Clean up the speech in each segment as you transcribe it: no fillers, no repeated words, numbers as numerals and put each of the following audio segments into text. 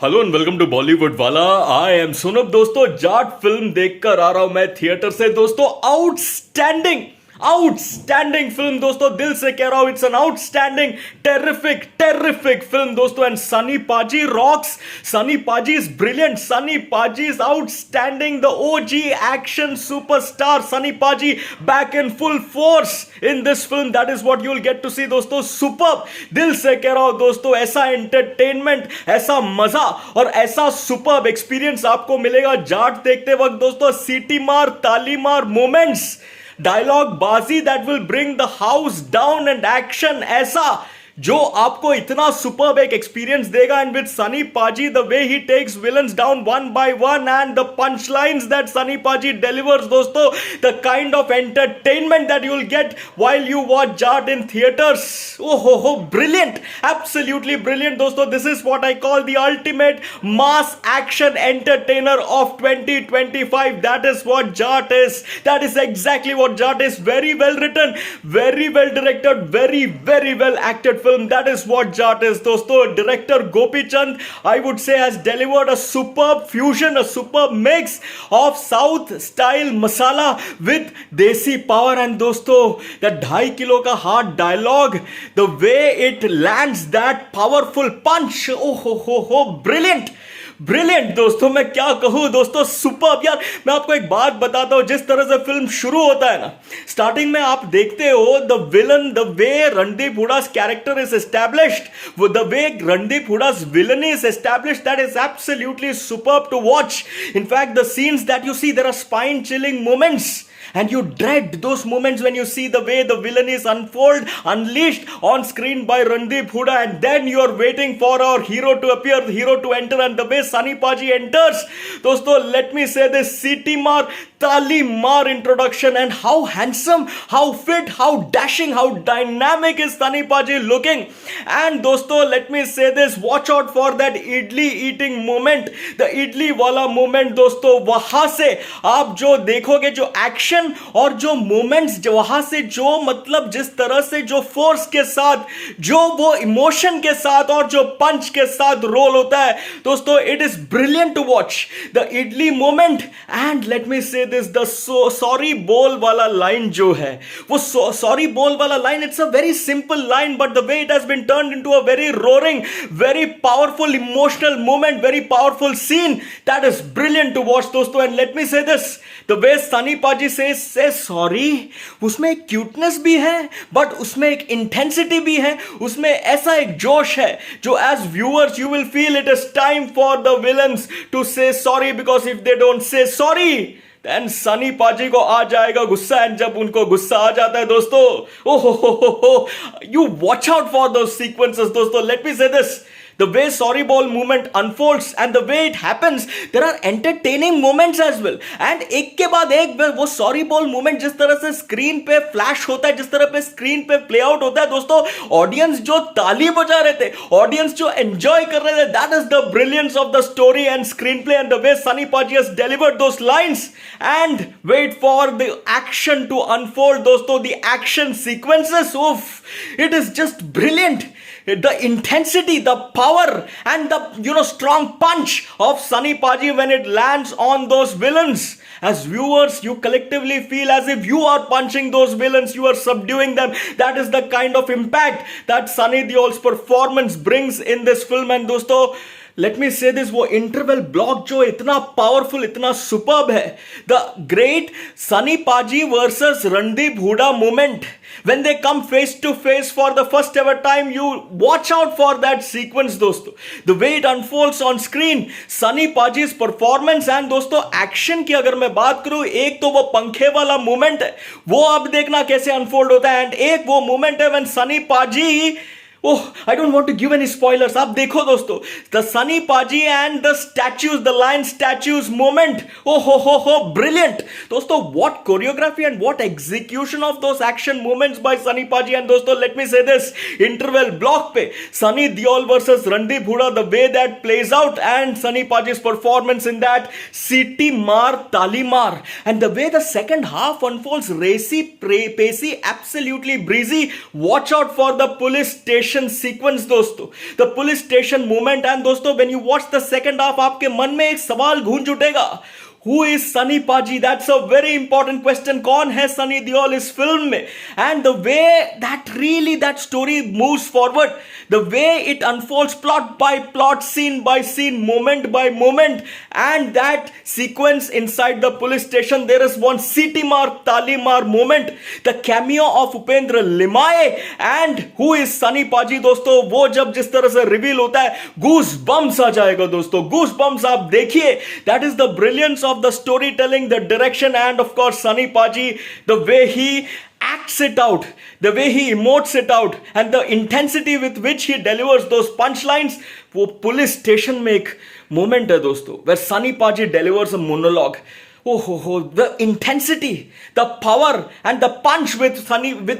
Hello and welcome to Bollywood Wala. I M सुनब। दोस्तों Jat film देखकर आ रहा हूं मैं थिएटर से। दोस्तों आउटस्टैंडिंग आउटस्टैंडिंग फिल्म दोस्तों, दिल से कह रहा हूं, it's an outstanding terrific terrific film दोस्तों। And Sunny Paaji rocks, Sunny Paaji is brilliant, Sunny Paaji is outstanding, the OG action superstar Sunny Paaji back in full force in this film. That is what you will get to see दोस्तों। Superb, दिल से कह रहा हूं दोस्तों, ऐसा entertainment, ऐसा मजा और ऐसा सुपर्ब एक्सपीरियंस आपको मिलेगा जाट देखते वक्त दोस्तों। सीटी मार, ताली मार मोमेंट्स, डायलॉग बाजी that will bring the house down, and action ऐसा जो आपको इतना सुपर्ब एक एक्सपीरियंस देगा। And with Sunny paaji, the way he takes villains down one by one and the punch lines that Sunny paaji delivers दोस्तों, the kind of entertainment that you will get while you watch Jaat in theatres. Oh brilliant, absolutely brilliant दोस्तों। This is what I call the ultimate mass action entertainer of 2025. That is what Jaat is, that is exactly what Jaat is. Very well written, very well directed, very well acted film. That is what Jat is दोस्तों. Director Gopi Chand, I would say, has delivered a superb fusion, a superb mix of South style masala with desi power. And दोस्तों that 2.5 kilo का hard dialogue, the way it lands that powerful punch, oh brilliant, brilliant दोस्तों. मैं क्या कहूं दोस्तों, superb. यार मैं आपको एक बात बताता हूं, जिस तरह से फिल्म शुरू होता है ना, स्टार्टिंग में आप देखते हो the villain, the way Randeep Hooda's character is established, the way Randeep Hooda's villain is established, that is absolutely superb to watch. In fact, the scenes that you see, there are spine chilling moments. And you dread those moments when you see the way the villain is unleashed on screen by Randeep Hooda, and then you are waiting for our hero to appear, the hero to enter, and the way Sani Paji enters. Dosto, let me say this, Siti Mar, Tali Mar introduction, and how handsome, how fit, how dashing, how dynamic is Sani Paji looking. And dosto, let me say this, watch out for that idli eating moment, the idli wala moment दोस्तों. वहां से आप जो देखोगे, जो action और जो moments, जो वहां से जो मतलब जिस तरह से जो फोर्स के साथ, जो वो इमोशन के साथ और जो पंच के साथ रोल होता है दोस्तों, it is brilliant to watch the idli moment. And let me say this, the sorry बोल वाला लाइन जो है, वो सॉरी बोल वाला line, it's a very simple line, but the way it has been turned into a very roaring, very powerful emotional moment, very powerful scene, that is brilliant to watch दोस्तों. And let me say this, the way Sunny पाजी से sorry, उसमें एक cuteness भी है, but उसमें एक intensity भी है, उसमें ऐसा एक जोश है जो as viewers you will feel it is time for the villains to say sorry, because if they don't say sorry then Sunny Paaji को आ जाएगा गुस्सा. एंड जब उनको गुस्सा आ जाता है दोस्तों, ओहो, you watch out for those sequences दोस्तों. Late me say this, the way sorry ball movement unfolds and the way it happens, there are entertaining moments as well. and एक के बाद एक वो sorry ball movement जिस तरह से screen पे फ्लैश होता है, जिस तरह पे स्क्रीन पे प्ले आउट होता है दोस्तों, ऑडियंस जो ताली बजा रहे थे, ऑडियंस जो एंजॉय कर रहे थे, that is the brilliance of the story and screenplay and the way Sani Paji has delivered those lines. And wait for the action to unfold दोस्तों, the action sequences, oof, it is just brilliant. The intensity, the power, and the strong punch of Sani Paji when it lands on those villains. As viewers, you collectively feel as if you are punching those villains, you are subduing them. That is the kind of impact that Sunny Deol's performance brings in this film. And दोस्तों, late me say this, वो interval block जो इतना powerful, इतना superb है, the great Sunny paaji versus Randeep Hooda moment, when they come face to face for the first ever time, you watch out for that sequence दोस्तों, the way it unfolds on screen, Sunny Paaji's performance. and दोस्तों action की अगर मैं बात करूं, एक तो वो पंखे वाला मोमेंट है, वो आप देखना कैसे अनफोल्ड होता है, एंड एक वो मोमेंट है when सनी पाजी, I don't want to give any spoilers. आप देखो दोस्तों, the Sunny Paji and the statues, the lion statues moment. Brilliant. दोस्तों, what choreography and what execution of those action moments by Sunny Paji. And दोस्तों, let me say this, interval block पे Sunny Deol versus Randeep Hooda, the way that plays out, and Sunny Paji's performance in that, Siti Mar, Tali Mar, and the way the second half unfolds, racy, pacey, absolutely breezy. Watch out for the police station station sequence दोस्तों, the police station movement, and दोस्तों when you watch the second half आपके मन में एक सवाल गूंज उठेगा, Who is Sunny Paji? That's a very important question. कौन है सनी देओल इस फिल्म में? And the way that story moves forward, the way it unfolds plot by plot, scene by scene, moment by moment, and that sequence inside the police station, there is one city mark, tali mar moment, the cameo of Upendra Limaye, and who is Sunny Paji दोस्तों, वो जब जिस तरह से reveal होता है goose bumps आ जाएगा दोस्तों, गूस बम्स आप देखिए. That is the brilliance of the storytelling, the direction, and of course Sunny Paji, the way he acts it out, the way he emotes it out, and the intensity with which he delivers those punchlines. वो police station में एक moment है दोस्तों, where Sunny Paji delivers a monologue. The intensity, the power, and the punch with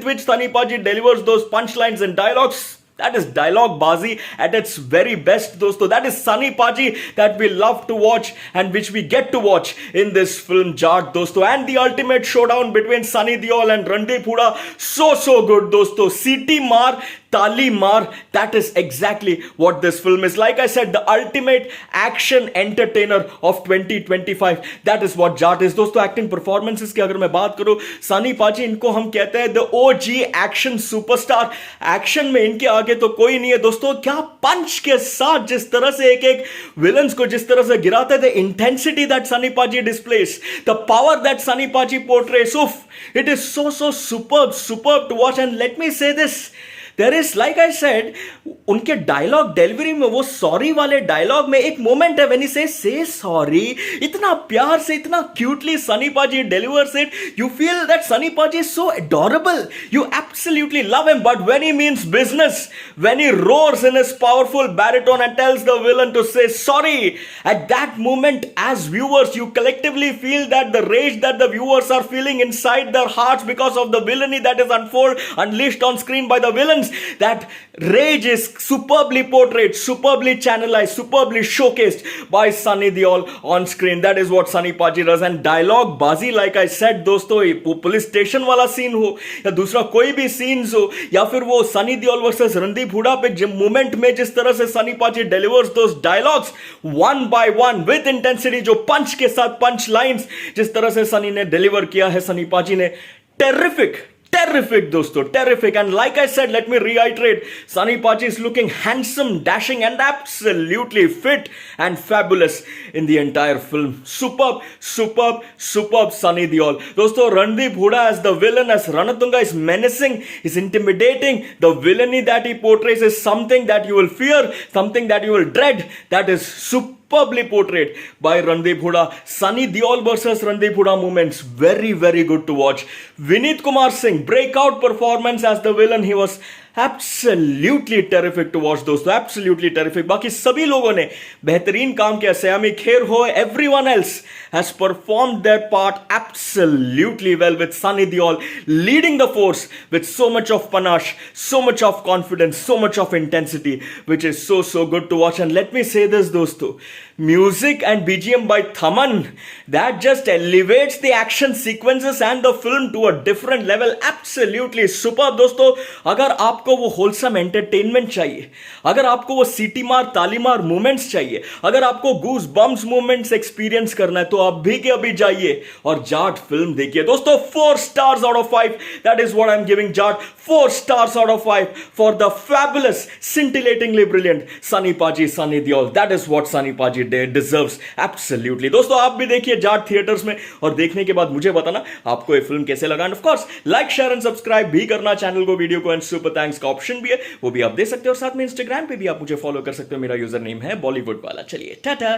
which Sunny Paji delivers those punchlines and dialogues. That is dialogue bazi at its very best दोस्तों. That is Sunny Paji that we love to watch and which we get to watch in this film Jaat दोस्तों. And the ultimate showdown between Sunny Deol and Randeep Hooda, so good दोस्तों. सीटी मार ताली मार, that is exactly what this film is. Like I said, the ultimate action entertainer of 2025. That is what Jaat is दोस्तों. Acting performances की अगर मैं बात करूं, सनी पाजी इनको हम कहते हैं the OG action superstar. Action में इनके आगे तो कोई नहीं है दोस्तों. क्या पंच के साथ जिस तरह से एक विलन्स को जिस तरह से गिराते थे, इंटेंसिटी दैट सनी पाजी displace, the power that Sunny पाजी पोर्ट्रेस, it is so superb to watch. And let me say this, there is, like I said, उनके डायलॉग डिलीवरी में, वो सॉरी वाले डायलॉग में एक मोमेंट है व्हेन ही से सॉरी, इतना प्यार से, इतना क्यूटली सनी पाजी delivers it. You feel that Sunny Paji is so adorable. You absolutely love him. But when he means business, when he roars in his powerful baritone and tells the villain to say sorry, at that moment, as viewers, you collectively feel that the rage that the viewers are feeling inside their hearts because of the villainy that is unleashed on screen by the villains. That rage is superbly portrayed, superbly channelized, superbly showcased by Sunny Deol on screen. That is what Sunny Paji does. And dialogue bazi, like I said दोस्तों, वो police station वाला scene हो या दूसरा कोई भी scenes हो, या फिर वो सनी देओल वर्सेस रणदीप हुडा पे मोमेंट में जिस तरह से Sunny paaji delivers those dialogues one by one with intensity, जो पंच के साथ पंच लाइंस जिस तरह से सनी ने डिलीवर किया है, सनी पाजी ने, terrific दोस्तों, terrific. And like I said, let me reiterate, Sunny Paji is looking handsome, dashing, and absolutely fit and fabulous in the entire film. Superb Sunny Deol दोस्तों. Randeep Hooda as the villain, as Ranatunga, is menacing, is intimidating. The villainy that he portrays is something that you will fear, something that you will dread. That is superbly portrayed by Randeep Hooda. Sunny Deol versus Randeep Hooda moments, very good to watch. Vineet Kumar Singh, breakout performance as the villain. He was absolutely terrific to watch दोस्तों, absolutely terrific. बाकी सभी लोगों ने बेहतरीन काम किया. सयामी खेर हो, everyone else has performed their part absolutely well, with Sunny Deol leading the force with so much of panache, so much of confidence, so much of intensity, which is so good to watch. And let me say this दोस्तों, music and BGM by Thaman, that just elevates the action sequences and the film to a different level. Absolutely superb दोस्तों. अगर आपको वो wholesome entertainment चाहिए, अगर आपको वो सीटी मार ताली मार मोमेंट्स चाहिए, अगर आपको गूज बम्स मोमेंट्स एक्सपीरियंस करना है, तो अभी के अभी जाइए और जाट फिल्म देखिए दोस्तों. 4 stars out of 5. That is what I'm giving Jaat. 4 stars out of 5 for the fabulous, scintillatingly brilliant Sunny Paji, Sunny Deol. That is what Sunny Paji deserves. Absolutely दोस्तों. आप भी देखिए जाट थिएटर्स में, और देखने के बाद मुझे बताना आपको ये फिल्म कैसे लगा. End of course like share and subscribe भी करना चैनल को, वीडियो को. एंड सुपर थैंक्स का ऑप्शन भी है, वो भी आप दे सकते हो. और साथ में इंस्टाग्राम पे भी आप मुझे फॉलो कर सकते हो. मेरा यूजर नेम है बॉलीवुड वाला. चलिए टाटा.